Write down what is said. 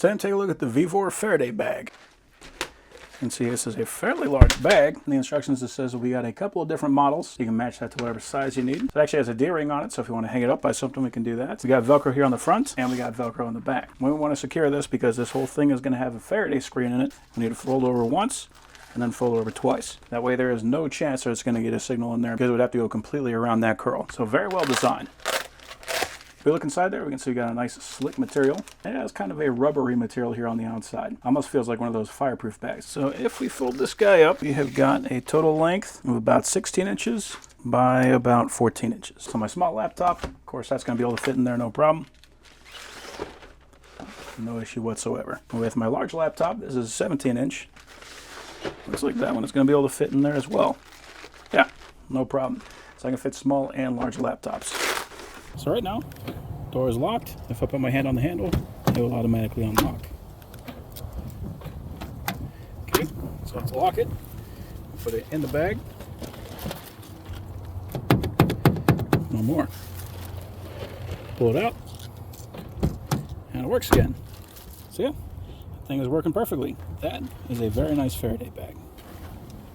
Time to take a look at the VEVOR Faraday bag. You can see this is a fairly large bag. In the instructions it says we got a couple of different models. You can match that to whatever size you need. It actually has a D-ring on it, so if you want to hang it up by something, we can do that. We got Velcro here on the front, and we got Velcro on the back. We want to secure this because this whole thing is going to have a Faraday screen in it. We need to fold over once, and then fold over twice. That way there is no chance that it's going to get a signal in there because it would have to go completely around that curl. So very well designed. If we look inside there, we can see we got a nice slick material. It has kind of a rubbery material here on the outside. Almost feels like one of those Fireproof bags. So if we fold this guy up, we have got a total length of about 16 inches by about 14 inches. So my small laptop, of course, that's going to be able to fit in there, no problem. No issue whatsoever. With my large laptop, this is a 17 inch. Looks like that one is going to be able to fit in there as well. Yeah, no problem. So I can fit small and large laptops. So right now, door is locked. If I put my hand on the handle, it will automatically unlock. Okay, so let's lock it. Put it in the bag. No more. Pull it out. And it works again. So yeah, that thing is working perfectly. That is a very nice Faraday bag.